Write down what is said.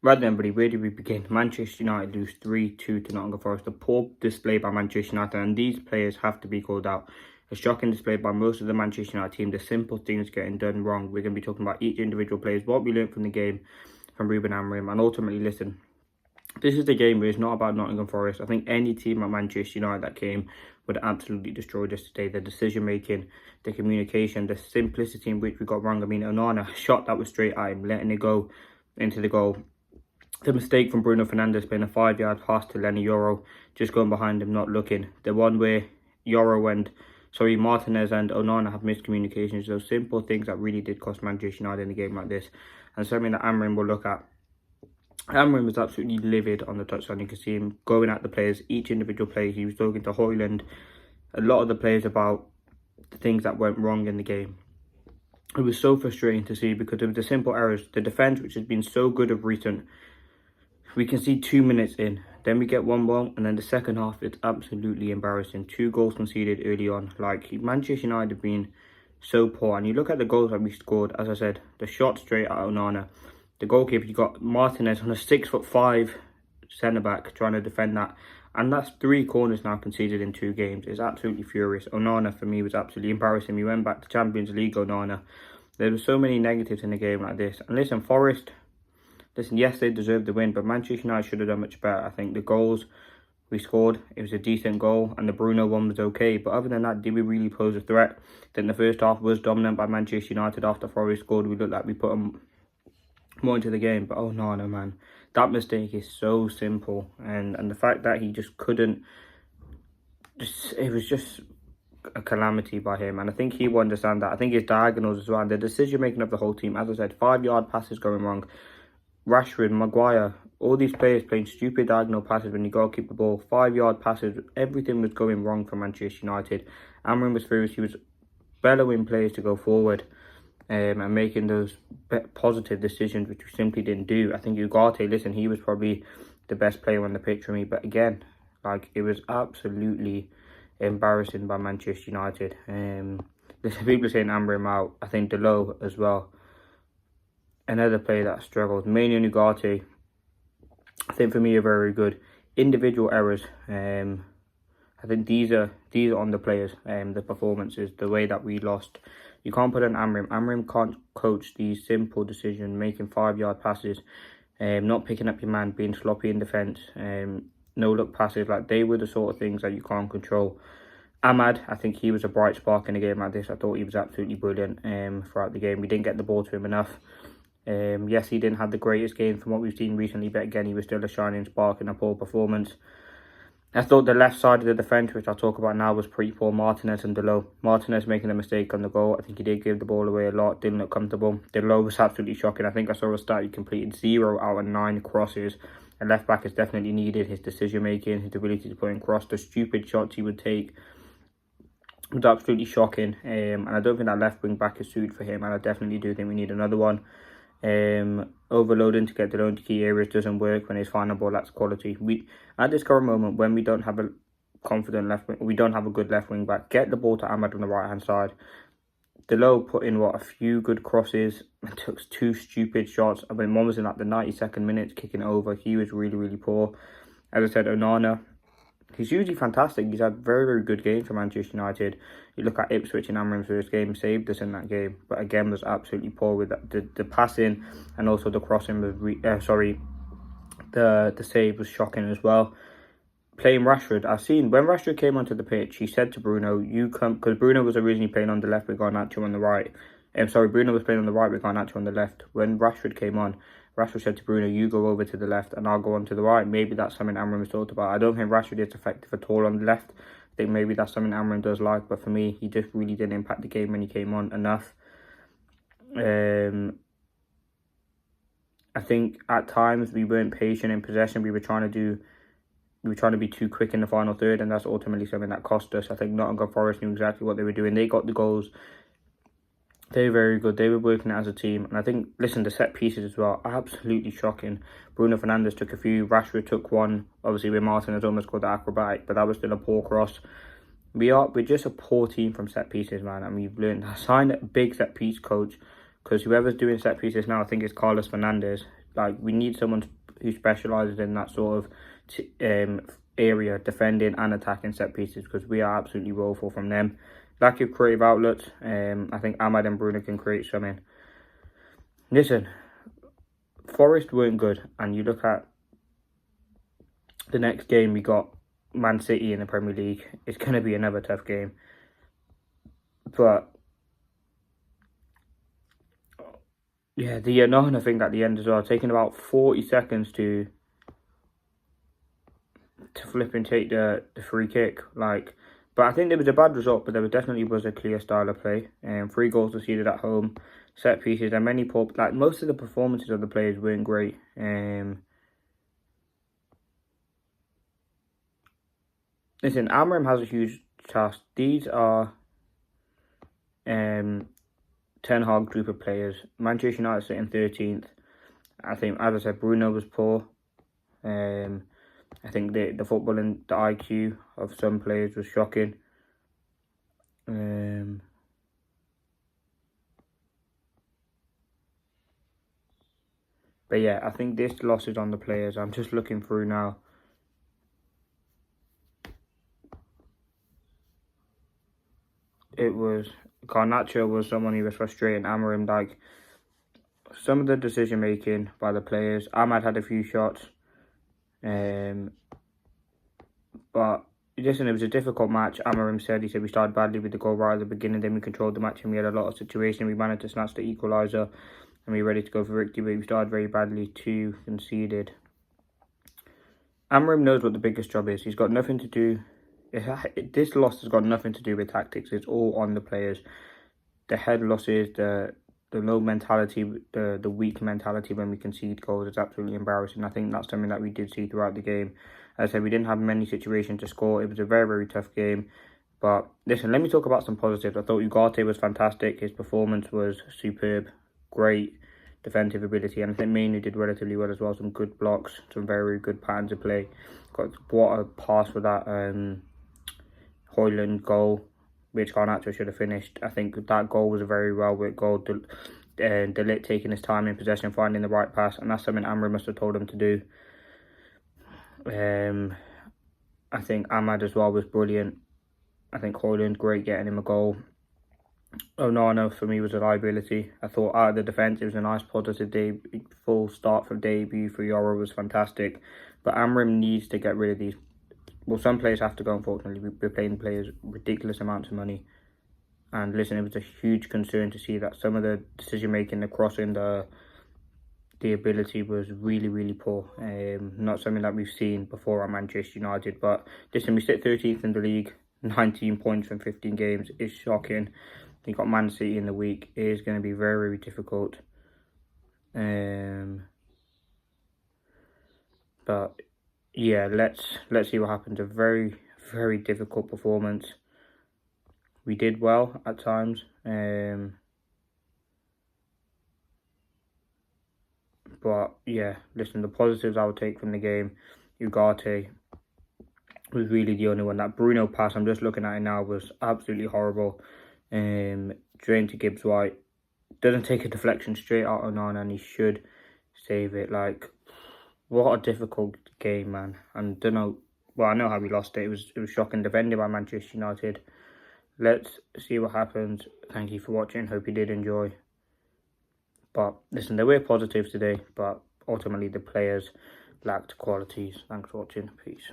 Right then, everybody, where do we begin? Manchester United lose 3-2 to Nottingham Forest. A poor display by Manchester United, and these players have to be called out. A shocking display by most of the Manchester United team. The simple things getting done wrong. We're going to be talking about each individual players, what we learned from the game from Ruben Amorim, and ultimately, listen, this is the game where it's not about Nottingham Forest. I think any team at Manchester United that came would absolutely destroy this today. The decision making, the communication, the simplicity in which we got wrong. I mean, Onana, shot that was straight at him, letting it go into the goal. The mistake from Bruno Fernandes playing a 5-yard pass to Lenny Yoro, just going behind him, not looking. The one where Martinez and Onana have miscommunications. Those simple things that really did cost Manchester United in a game like this. And something that Amorim will look at. Amorim was absolutely livid on the touchline. You can see him going at the players, each individual player. He was talking to Højlund, a lot of the players, about the things that went wrong in the game. It was so frustrating to see because of the simple errors. The defence, which has been so good of recent, we can see 2 minutes in, then we get 1-1, and then the second half, it's absolutely embarrassing. 2 goals conceded early on. Like, Manchester United have been so poor. And you look at the goals that we scored, as I said, the shot straight at Onana. The goalkeeper, you got Martinez on a 6'5" centre-back trying to defend that. And that's 3 corners now conceded in 2 games. It's absolutely furious. Onana, for me, was absolutely embarrassing. We went back to Champions League Onana. There were so many negatives in a game like this. And listen, Forest, listen, yes, they deserved the win, but Manchester United should have done much better. I think the goals we scored, it was a decent goal, and the Bruno one was okay. But other than that, did we really pose a threat? Then the first half was dominant by Manchester United. After Forest scored, we looked like we put them more into the game. But oh no, man, that mistake is so simple. And the fact that he just couldn't, it was just a calamity by him. And I think he will understand that. I think his diagonals as well, and the decision making of the whole team. As I said, 5-yard passes going wrong. Rashford, Maguire, all these players playing stupid diagonal passes when you go keep the ball. 5-yard passes, everything was going wrong for Manchester United. Amorim was furious. He was bellowing players to go forward and making those positive decisions, which we simply didn't do. I think Ugarte, listen, he was probably the best player on the pitch for me. But again, like, it was absolutely embarrassing by Manchester United. Listen, people are saying Amorim out. I think Dalot as well. Another player that struggled, mainly Ugarte, I think for me are very good. Individual errors, I think these are on the players, the performances, the way that we lost. You can't put on Amorim. Amorim can't coach these simple decisions, making 5-yard passes, not picking up your man, being sloppy in defence, no look passes. Like, they were the sort of things that you can't control. Ahmad, I think he was a bright spark in a game like this. I thought he was absolutely brilliant throughout the game. We didn't get the ball to him enough. Yes, he didn't have the greatest game from what we've seen recently, but again, he was still a shining spark in a poor performance. I thought the left side of the defence, which I'll talk about now, was pretty poor. Martinez and Dalot. Martinez making a mistake on the goal. I think he did give the ball away a lot, didn't look comfortable. Dalot was absolutely shocking. I think I saw a stat, he completed 0 out of 9 crosses. A left back is definitely needed. His decision making, his ability to put in cross, the stupid shots he would take was absolutely shocking. And I don't think that left wing back is suited for him, and I definitely do think we need another one. Overloading to get the into key areas doesn't work when his final ball lacks quality. We, at this current moment, when we don't have a confident left wing, we don't have a good left wing back, get the ball to Ahmad on the right hand side. Dalot put in a few good crosses and took 2 stupid shots. I mean, one was in like the 92nd minute, kicking it over. He was really, really poor. As I said, Onana, he's usually fantastic. He's had very, very good games for Manchester United. You look at Ipswich in Amorim's first game, saved us in that game, but again was absolutely poor with that. The passing and also the crossing was the save was shocking as well. Playing Rashford, I've seen when Rashford came onto the pitch, he said to Bruno, "You come," because Bruno was originally playing on the left with Garnacho on the right. Bruno was playing on the right with Garnacho on the left. When Rashford came on, Rashford said to Bruno, "You go over to the left and I'll go on to the right." Maybe that's something Amorim has thought about. I don't think Rashford is effective at all on the left. I think maybe that's something Amorim does like, but for me, he just really didn't impact the game when he came on enough. I think at times we weren't patient in possession. We were trying to be too quick in the final third, and that's ultimately something that cost us. I think Nottingham Forest knew exactly what they were doing. They got the goals. They were very good. They were working as a team. And I think, listen, the set pieces as well, absolutely shocking. Bruno Fernandes took a few. Rashford took one. Obviously, with Martinez almost called the acrobatic, but that was still a poor cross. We're just a poor team from set pieces, man. And we've learned. I signed a big set piece coach, because whoever's doing set pieces now, I think it's Carlos Fernandes. Like, we need someone who specialises in that sort of area, defending and attacking set pieces, because we are absolutely woeful from them. Lack of creative outlets. I think Ahmad and Bruno can create something. Listen, Forest weren't good, and you look at the next game, we got Man City in the Premier League. It's going to be another tough game. But yeah, the Onana thing at the end as well, taking about 40 seconds to flip and take the free kick. Like, but I think there was a bad result, but there definitely was a clear style of play. 3 goals conceded at home, set pieces, and many poor. Like, most of the performances of the players weren't great. Listen, Amorim has a huge task. These are Ten Hag group of players. Manchester United sitting 13th. I think, as I said, Bruno was poor. I think the football and the IQ of some players was shocking. But yeah, I think this loss is on the players. I'm just looking through now. It was Garnacho was someone who was frustrating Amorim. Like, some of the decision making by the players. Ahmad had a few shots. But listen, it was a difficult match. Amorim said, he said we started badly with the goal right at the beginning, then we controlled the match and we had a lot of situations. We managed to snatch the equaliser and we were ready to go for victory, but we started very badly, 2 conceded. Amorim knows what the biggest job is. He's got nothing to do. This loss has got nothing to do with tactics. It's all on the players. The head losses, the low mentality, the weak mentality when we concede goals is absolutely embarrassing. I think that's something that we did see throughout the game. As I said, we didn't have many situations to score. It was a very, very tough game. But listen, let me talk about some positives. I thought Ugarte was fantastic. His performance was superb. Great defensive ability. And I think Mainoo did relatively well as well. Some good blocks, some very good patterns of play. What a pass for that Højlund goal, which Garnacho should have finished. I think that goal was a very well-worked goal. Dalot taking his time in possession, finding the right pass, and that's something Amorim must have told him to do. I think Ahmad as well was brilliant. I think Højlund, great getting him a goal. Onana for me was a liability. I thought out of the defence it was a nice positive full start from debut for Yoro was fantastic. But Amorim needs to get rid of these. Well, some players have to go, unfortunately. We're paying players ridiculous amounts of money. And listen, it was a huge concern to see that some of the decision-making, the crossing, the ability was really, really poor. Not something that we've seen before at Manchester United. But listen, we sit 13th in the league, 19 points from 15 games. It's shocking. You've got Man City in the week. It is going to be very, very difficult. But yeah, let's see what happens. A very, very difficult performance. We did well at times. But yeah, listen, the positives I would take from the game, Ugarte was really the only one. That Bruno pass, I'm just looking at it now, was absolutely horrible. Drain to Gibbs White. Doesn't take a deflection straight out on Onana, and he should save it. Like, what a difficult game, man. And don't know. Well, I know how we lost it. It was shocking, defended by Manchester United. Let's see what happens. Thank you for watching. Hope you did enjoy. But listen, there were positives today, but ultimately the players lacked qualities. Thanks for watching. Peace.